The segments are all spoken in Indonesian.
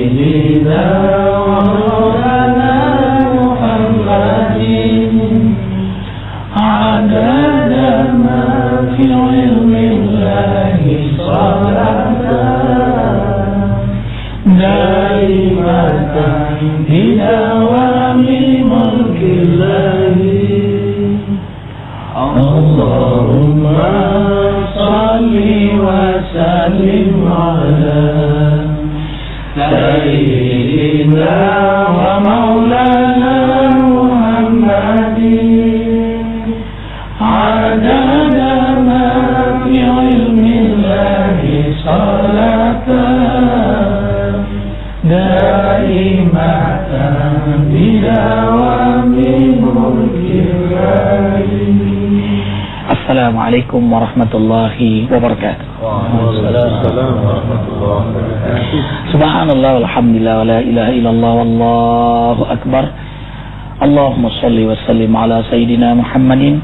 سيدنا ومولانا محمد عدد ما في علم الله صلاة دائمة بدوام ملك الله اللهم صل وسلم على سيدنا ومولانا محمد عدد ما في علم الله صلاة دائمة بدوام ملك الله. Assalamualaikum warahmatullahi wabarakatuh. Waalaikumsalam warahmatullahi wabarakatuh. Subhanallah walhamdulillah wa la ilaha illallah wallahu akbar. Allahumma salli wa sallim ala sayyidina Muhammadin.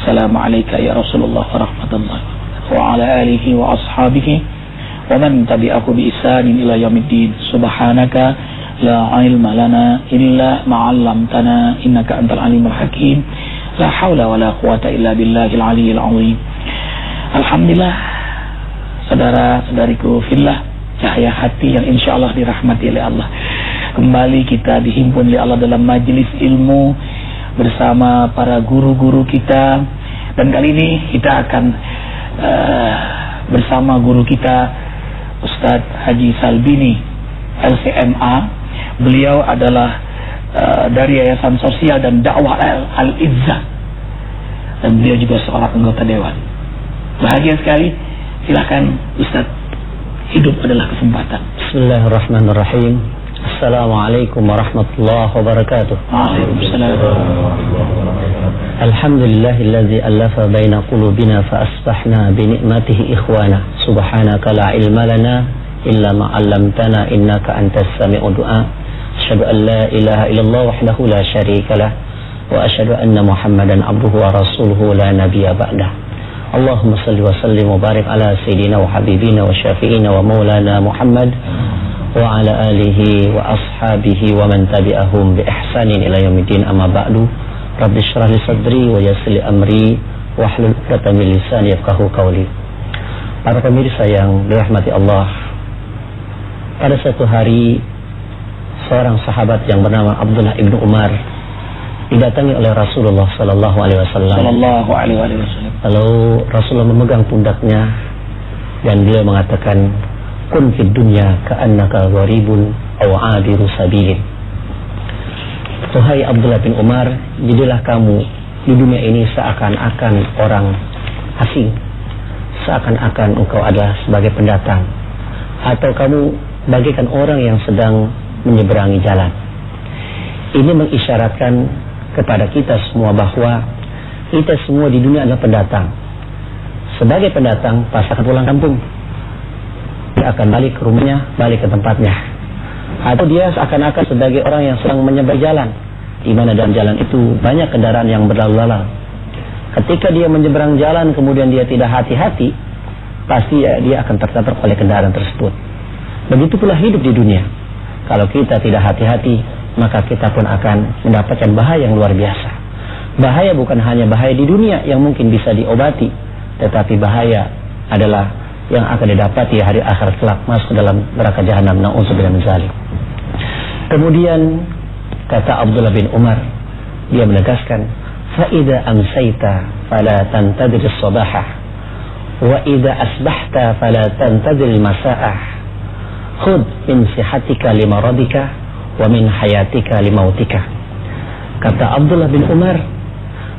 Assalamualaikum ya Rasulullah wa rahmatullahi wa ala alihi wa ashabihi wa man tabi'ahu bi ihsanin ila yaumiddin. Subhanaka la ilma lana illa ma 'allamtana innaka antal alimul hakim. La haula wa la quwata illa billahil aliyyil azim. Alhamdulillah, saudara-saudariku fillah, cahaya hati yang insyaallah dirahmati oleh Allah. Kembali kita dihimpun oleh Allah dalam majelis ilmu bersama para guru-guru kita. Dan kali ini kita akan bersama guru kita Ustadz Haji Salbini LCMA. Beliau adalah dari Yayasan Sosial dan Dakwah Al-Izzah, dan beliau juga seorang anggota dewan. Bahagia sekali. Silakan Ustaz, hidup adalah kesempatan. Bismillahirrahmanirrahim. Assalamualaikum warahmatullahi wabarakatuh. Waalaikumsalam. Alhamdulillahillazi allafa baina qulubina fa asbahna bi ni'matihi ikhwana. Subhanaka la ilma lana illa ma 'allamtana innaka antas sami'ud du'a. Asyhadu an la ilaha illallah wahdahu la syarika lah wa asyhadu anna Muhammadan abduhu wa rasuluhu la nabiyya ba'dah. Allahumma salli wa sallim wa barik ala sayyidina wa habibina wa syafi'ina wa maulana Muhammad wa ala alihi wa ashabihi wa man tabi'ahum bi ihsanin ila yaumiddin, amma ba'du. Rabbi shrah li sadri wa yassir li amri wa hlul 'uqdatam min lisani yafqahu qawli. Para pemirsa yang dirahmati Allah, pada suatu hari seorang sahabat yang bernama Abdullah ibnu Umar didatangi oleh Rasulullah Sallallahu Alaihi Wasallam. Lalu Rasulullah memegang pundaknya dan beliau mengatakan, "Kun fid dunya ka'annaka gharibun aw 'abiru sabilin." Wahai Abdullah bin Umar, jadilah kamu di dunia ini seakan-akan orang asing, seakan-akan engkau adalah sebagai pendatang, atau kamu bagaikan orang yang sedang menyeberangi jalan. Ini mengisyaratkan kepada kita semua bahwa kita semua di dunia adalah pendatang. Sebagai pendatang, pasti akan pulang kampung. Dia akan balik ke rumahnya, balik ke tempatnya. Atau dia seakan-akan sebagai orang yang sedang menyeberang jalan, di mana dalam jalan itu banyak kendaraan yang berlalu-lalang. Ketika dia menyeberang jalan kemudian dia tidak hati-hati, pasti dia akan tertabrak oleh kendaraan tersebut. Begitu pula hidup di dunia. Kalau kita tidak hati-hati, maka kita pun akan mendapatkan bahaya yang luar biasa. Bahaya bukan hanya bahaya di dunia yang mungkin bisa diobati, tetapi bahaya adalah yang akan didapati hari akhir kelak, masuk ke dalam neraka jahanam. Na'udzubillah min dzalik. Kemudian kata Abdullah bin Umar, dia menegaskan, fa idza amsayta fala tantadir as-sabahah wa idza asbahta fala tantadir al-masa'ah. Khud min sihatika limaradika wa min hayatika limautika. Kata Abdullah bin Umar,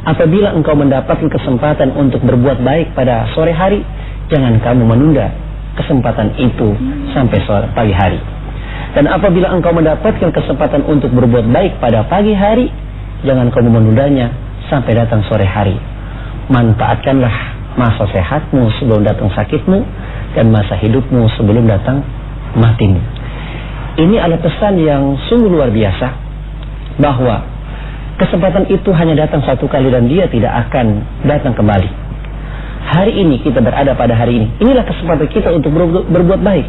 apabila engkau mendapatkan kesempatan untuk berbuat baik pada sore hari, jangan kamu menunda kesempatan itu sampai pagi hari. Dan apabila engkau mendapatkan kesempatan untuk berbuat baik pada pagi hari, jangan kamu menundanya sampai datang sore hari. Manfaatkanlah masa sehatmu sebelum datang sakitmu, dan masa hidupmu sebelum datang matimu. Ini adalah pesan yang sungguh luar biasa, bahwa kesempatan itu hanya datang satu kali dan dia tidak akan datang kembali. Hari ini kita berada pada hari ini, inilah kesempatan kita untuk berbuat baik.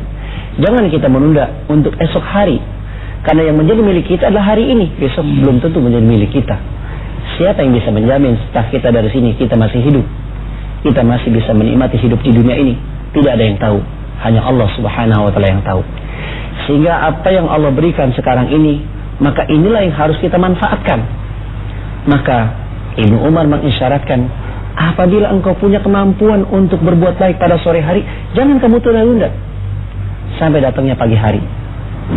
Jangan kita menunda untuk esok hari. Karena yang menjadi milik kita adalah hari ini. Besok belum tentu menjadi milik kita. Siapa yang bisa menjamin setelah kita dari sini kita masih hidup? Kita masih bisa menikmati hidup di dunia ini? Tidak ada yang tahu. Hanya Allah Subhanahu wa ta'ala yang tahu. Sehingga apa yang Allah berikan sekarang ini, maka inilah yang harus kita manfaatkan. Maka Ibnu Umar mengisyaratkan, apabila engkau punya kemampuan untuk berbuat baik pada sore hari, jangan kamu tunda-tunda sampai datangnya pagi hari.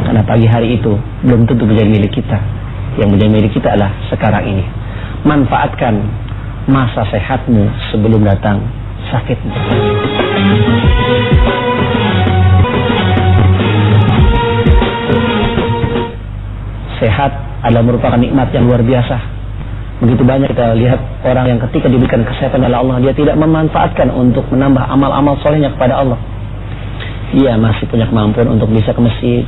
Karena pagi hari itu belum tentu menjadi milik kita. Yang menjadi milik kita adalah sekarang ini. Manfaatkan masa sehatmu sebelum datang sakitmu. Sehat adalah merupakan nikmat yang luar biasa. Begitu banyak kita lihat orang yang ketika diberikan kesehatan oleh Allah, dia tidak memanfaatkan untuk menambah amal-amal solehnya kepada Allah. Dia masih punya kemampuan untuk bisa ke masjid,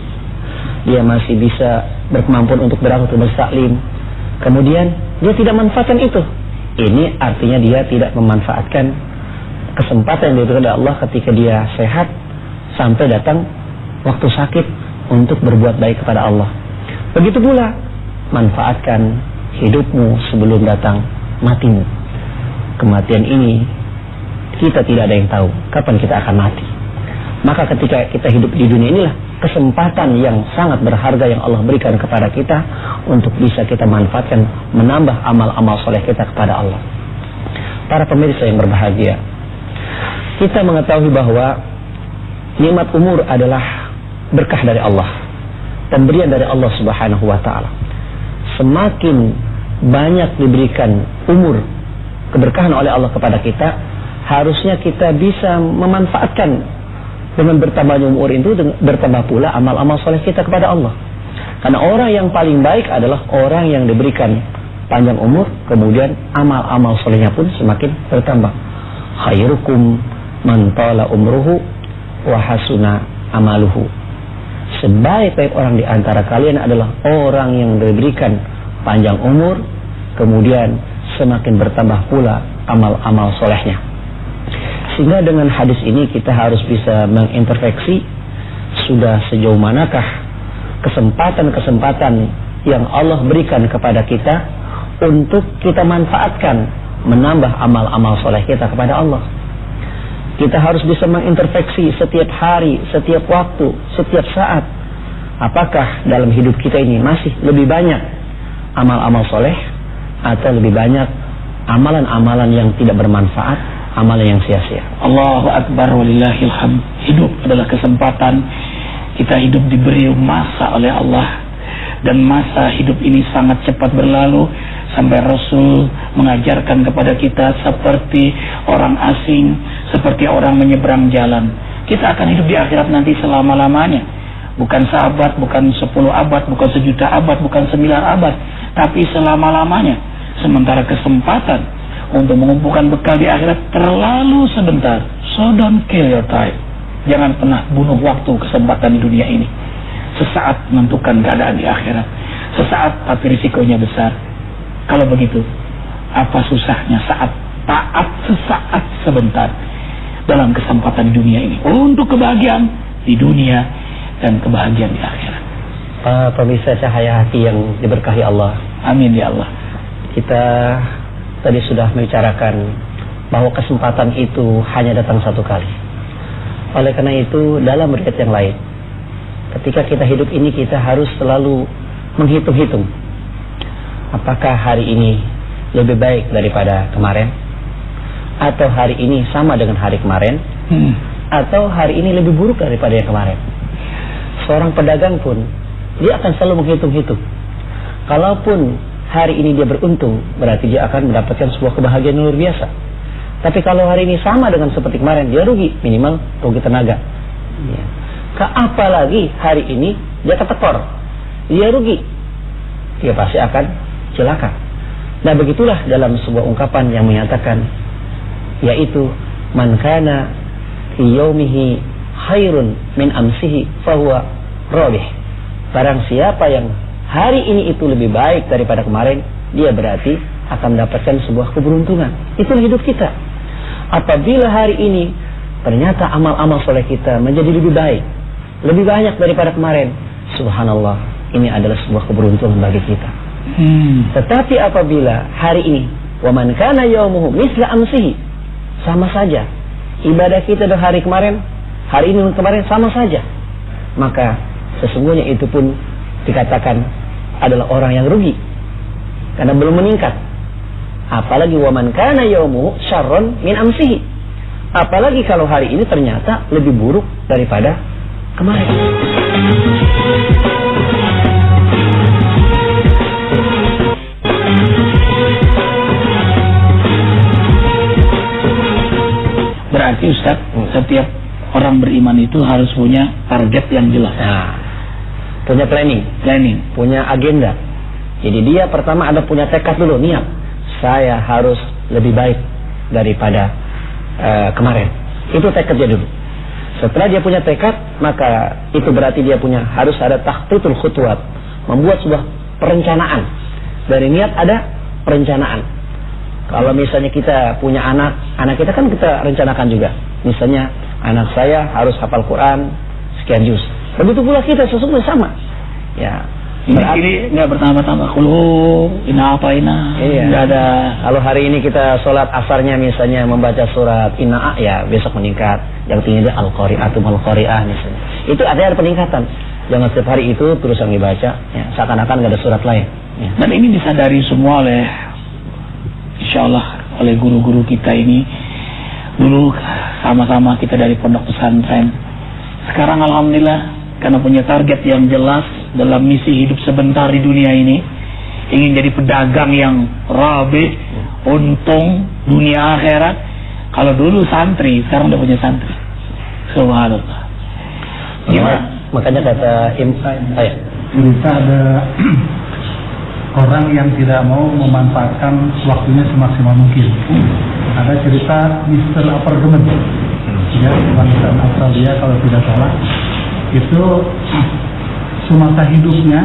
dia masih bisa berkemampuan untuk berakhlak bertaklim. Kemudian dia tidak memanfaatkan itu. Ini artinya dia tidak memanfaatkan kesempatan yang diberikan oleh Allah ketika dia sehat sampai datang waktu sakit untuk berbuat baik kepada Allah. Begitu pula manfaatkan hidupmu sebelum datang matimu. Kematian ini kita tidak ada yang tahu kapan kita akan mati. Maka ketika kita hidup di dunia inilah kesempatan yang sangat berharga yang Allah berikan kepada kita untuk bisa kita manfaatkan menambah amal-amal soleh kita kepada Allah. Para pemirsa yang berbahagia, kita mengetahui bahwa nikmat umur adalah berkah dari Allah, pemberian dari Allah Subhanahu wa ta'ala. Semakin banyak diberikan umur, keberkahan oleh Allah kepada kita, harusnya kita bisa memanfaatkan. Dengan bertambahnya umur itu, bertambah pula amal-amal soleh kita kepada Allah. Karena orang yang paling baik adalah orang yang diberikan panjang umur, kemudian amal-amal solehnya pun semakin bertambah. Khairukum man tala umruhu wa hasuna amaluhu. Sebaik-baik orang di antara kalian adalah orang yang diberikan panjang umur, kemudian semakin bertambah pula amal-amal solehnya. Sehingga dengan hadis ini kita harus bisa mengintrospeksi sudah sejauh manakah kesempatan-kesempatan yang Allah berikan kepada kita untuk kita manfaatkan menambah amal-amal soleh kita kepada Allah. Kita harus bisa mengintrospeksi setiap hari, setiap waktu, setiap saat. Apakah dalam hidup kita ini masih lebih banyak amal-amal soleh atau lebih banyak amalan-amalan yang tidak bermanfaat, amalan yang sia-sia. Allahu Akbar walillahil hamd. Hidup adalah kesempatan. Kita hidup diberi masa oleh Allah, dan masa hidup ini sangat cepat berlalu sampai Rasul mengajarkan kepada kita seperti orang asing, seperti orang menyeberang jalan. Kita akan hidup di akhirat nanti selama-lamanya. Bukan seabad, bukan 10 abad, bukan 1.000.000 abad, bukan 9 abad, tapi selama-lamanya. Sementara kesempatan untuk mengumpulkan bekal di akhirat terlalu sebentar. So don't kill your time. Jangan pernah bunuh waktu kesempatan di dunia ini. Sesaat menentukan keadaan di akhirat. Sesaat tapi risikonya besar. Kalau begitu, apa susahnya saat taat sesaat sebentar dalam kesempatan di dunia ini untuk kebahagiaan di dunia dan kebahagiaan di akhirat. Pemirsa cahaya hati yang diberkahi Allah, amin ya Allah. Kita tadi sudah membicarakan bahwa kesempatan itu hanya datang satu kali. Oleh karena itu, dalam riwayat yang lain, ketika kita hidup ini kita harus selalu menghitung-hitung. Apakah hari ini lebih baik daripada kemarin? Atau hari ini sama dengan hari kemarin? Atau hari ini lebih buruk daripada yang kemarin? Seorang pedagang pun, dia akan selalu menghitung-hitung. Kalaupun hari ini dia beruntung, berarti dia akan mendapatkan sebuah kebahagiaan yang luar biasa. Tapi kalau hari ini sama dengan seperti kemarin, dia rugi, minimal rugi tenaga. Ya. Apalagi hari ini dia ketekor, dia rugi, dia pasti akan celaka. Nah begitulah dalam sebuah ungkapan yang menyatakan, yaitu man kana fi yaumihi khairun min amsihi fahuwa rabih. Barang siapa yang hari ini itu lebih baik daripada kemarin, dia berarti akan mendapatkan sebuah keberuntungan. Itulah hidup kita. Apabila hari ini ternyata amal-amal soleh kita menjadi lebih baik, lebih banyak daripada kemarin. Subhanallah, ini adalah sebuah keberuntungan bagi kita. Tetapi apabila hari ini, wa man kana yaumuhu misla amsihi, sama saja ibadah kita dari hari kemarin, hari ini dan kemarin sama saja, maka sesungguhnya itu pun dikatakan adalah orang yang rugi karena belum meningkat. Apalagi wa man kana yaumuhu syarrun min amsihi, apalagi kalau hari ini ternyata lebih buruk daripada kemarin. Berarti Ustaz, setiap orang beriman itu harus punya target yang jelas. Nah, punya planning, punya agenda. Jadi dia pertama ada punya tekad dulu, niat. Saya harus lebih baik daripada kemarin. Itu tekadnya dulu. Setelah dia punya tekad, maka itu berarti dia punya harus ada takhtitul khutuwat, membuat sebuah perencanaan. Dari niat ada perencanaan. Kalau misalnya kita punya anak kita kan kita rencanakan juga. Misalnya anak saya harus hafal Quran sekian juz. Begitu pula kita sesungguhnya sama. Ya. Ini nggak bertambah-tambah. Ina iya. Nggak ada. Kalau hari ini kita sholat asarnya misalnya membaca surat Inna, ya besok meningkat. Yang tinggi Al-Qari'atu Mal-Qari'ah misalnya. Itu ada peningkatan. Jangan setiap hari itu terus yang dibaca. Ya, seakan-akan nggak ada surat lain. Ya. Dan ini disadari semua oleh, insyaallah, oleh guru-guru kita ini. Dulu sama-sama kita dari pondok pesantren. Sekarang alhamdulillah karena punya target yang jelas dalam misi hidup sebentar di dunia ini, ingin jadi pedagang yang rabi, untung dunia akhirat. Kalau dulu santri, sekarang udah punya santri. Subhanallah. Makanya kata cerita ada orang yang tidak mau memanfaatkan waktunya semaksimal mungkin. Ada cerita Mr. Apartemen, ya, bangsa Australia kalau tidak salah. Itu semasa hidupnya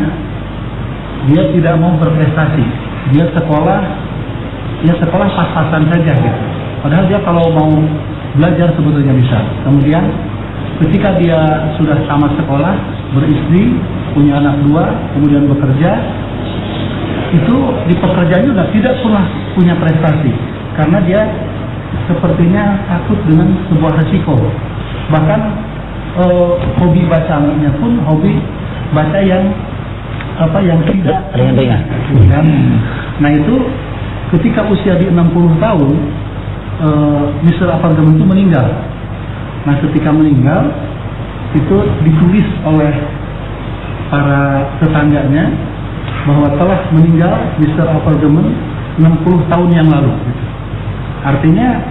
dia tidak mau berprestasi. Dia sekolah pas-pasan saja gitu. Padahal dia kalau mau belajar sebetulnya bisa. Kemudian ketika dia sudah tamat sekolah, beristri, punya anak 2, kemudian bekerja, itu di pekerjaannya sudah tidak pernah punya prestasi karena dia sepertinya takut dengan sebuah resiko. Bahkan hobi bacanya pun hobi baca yang tidak ringan. Nah itu ketika usia di 60 tahun Mr. Apartemen itu meninggal. Nah ketika meninggal itu ditulis oleh para tetangganya bahwa telah meninggal Mr. Apartemen 60 tahun yang lalu. Artinya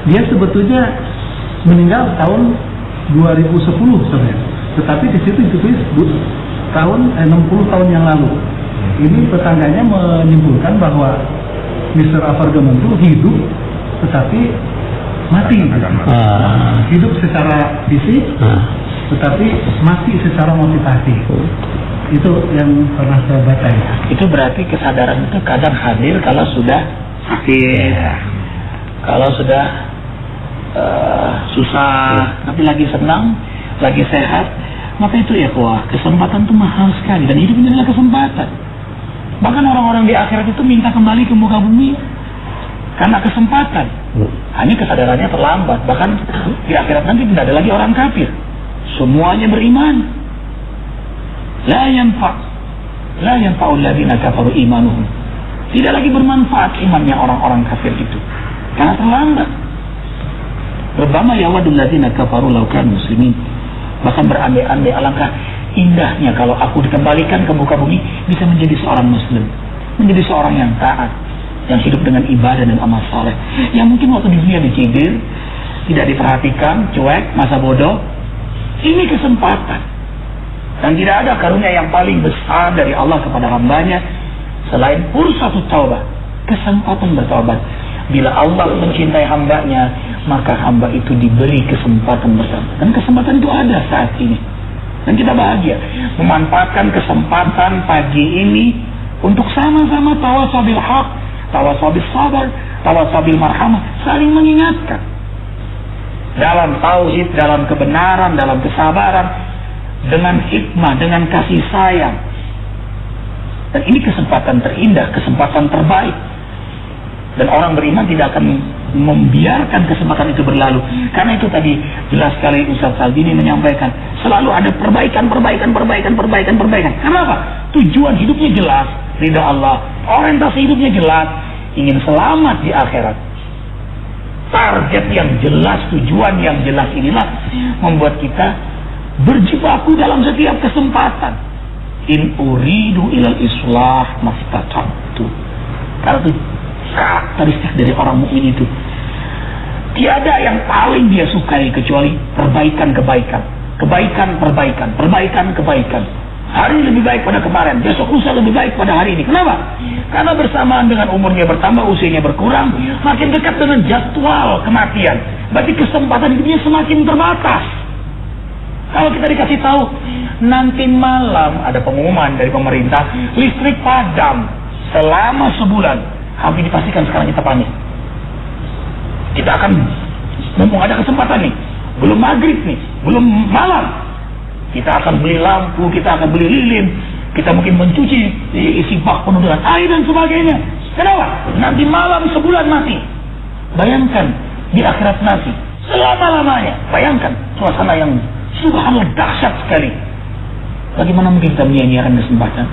dia sebetulnya meninggal tahun 2010 sebenarnya. Tetapi di situ ditulis tahun 60 tahun yang lalu. Ini tetangganya menyimpulkan bahwa Mr. Apartemen itu hidup tetapi mati. Hidup secara fisik tetapi mati secara motivasi. Itu yang pernah saya baca ya. Itu berarti kesadaran itu kadang hadir kalau sudah sakit, kalau sudah susah, tapi lagi senang, lagi sehat. Maka itu ya kesempatan itu mahal sekali dan hidup ini adalah kesempatan. Bahkan orang-orang di akhirat itu minta kembali ke muka bumi karena kesempatan. Hanya kesadarannya terlambat. Bahkan di akhirat nanti tidak ada lagi orang kafir. Semuanya beriman. La yanfa'ul ladzina kafaru imanuhum. Tidak lagi bermanfaat imannya orang-orang kafir itu karena terlambat. Rubbama yawadul ladzina kafaru law kanu muslimin. Bahkan berandai-andai alangkah indahnya kalau aku dikembalikan ke muka bumi bisa menjadi seorang muslim, menjadi seorang yang taat, yang hidup dengan ibadah dan amal saleh. Yang mungkin waktu di dunia dicibir, tidak diperhatikan, cuek, masa bodoh. Ini kesempatan. Dan tidak ada karunia yang paling besar dari Allah kepada hambanya selain fursatut taubah, kesempatan bertobat. Bila Allah mencintai hambanya, maka hamba itu diberi kesempatan bertobat. Dan kesempatan itu ada saat ini. Dan kita bahagia memanfaatkan kesempatan pagi ini untuk sama-sama tawasabil haq, tawasabil sabar, tawasabil marhamah, saling mengingatkan. dalam tauhid, dalam kebenaran, dalam kesabaran, dengan hikmah, dengan kasih sayang. Dan ini kesempatan terindah, kesempatan terbaik. Dan orang beriman tidak akan membiarkan kesempatan itu berlalu. Karena itu tadi jelas sekali Ustaz Salbini menyampaikan, selalu ada perbaikan. Kenapa? Tujuan hidupnya jelas, ridha Allah. Orientasi hidupnya jelas, ingin selamat di akhirat. Target yang jelas, tujuan yang jelas inilah membuat kita berjibaku dalam setiap kesempatan. In uridu ilal islah mastata'tu. Karena itu karakteristik dari orang mukmin itu. Tiada yang paling dia sukai kecuali perbaikan. Hari lebih baik pada kemarin, besok lusa lebih baik pada hari ini. Kenapa? Karena bersamaan dengan umurnya bertambah, usianya berkurang, makin dekat dengan jadwal kematian. Berarti kesempatan hidupnya semakin terbatas. Kalau kita dikasih tahu nanti malam ada pengumuman dari pemerintah, listrik padam selama sebulan, hampir dipastikan sekarang kita panik. Kita akan mumpung ada kesempatan nih, belum maghrib nih, belum malam, kita akan beli lampu, kita akan beli lilin, kita mungkin mencuci, isi bak penuh dengan air dan sebagainya. Kenapa? Nanti malam sebulan mati. Bayangkan di akhirat nanti selama-lamanya. Bayangkan suasana yang subhanallah dahsyat sekali. Bagaimana mungkin kita menyia-nyiakan kesempatan?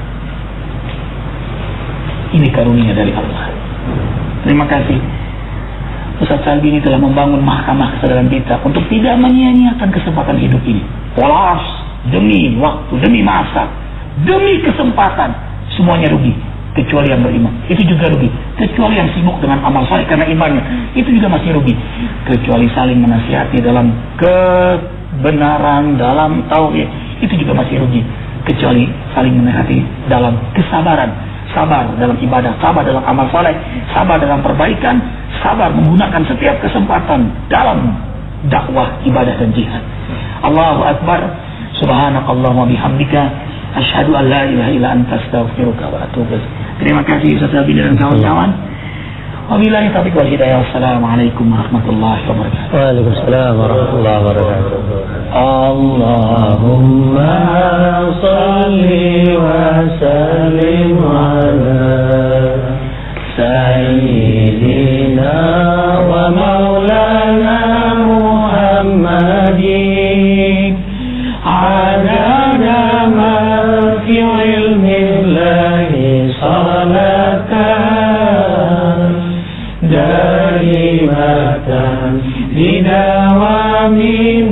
Ini karunia dari Allah. Terima kasih Ustaz Salbini telah membangun mahkamah kesadaran kita untuk tidak menyia-nyiakan kesempatan hidup ini. Polos demi waktu, demi masa, demi kesempatan, semuanya rugi. Kecuali yang beriman, itu juga rugi. Kecuali yang sibuk dengan amal saleh karena imannya, itu juga masih rugi. Kecuali saling menasihati dalam kebenaran, dalam tauhid, itu juga masih rugi. Kecuali saling menasihati dalam kesabaran, sabar dalam ibadah, sabar dalam amal saleh, sabar dalam perbaikan, sabar menggunakan setiap kesempatan dalam dakwah, ibadah dan jihad. Allahu Akbar. Subhanakallahumma bihamdika asyhadu an la ilaha illa anta astaghfiruka wa atubu ilaik. Terima kasih Ustaz Salbini dan kawan-kawan. Wabillahi taufiq wal hidayah. Wassalamualaikum warahmatullahi wabarakatuh. Waalaikumsalam warahmatullahi wabarakatuh. Allahumma shalli wa sallim ala sayyidina wa maulana Muhammadin adada ma fi ilmillahi salatan daimatan bidawami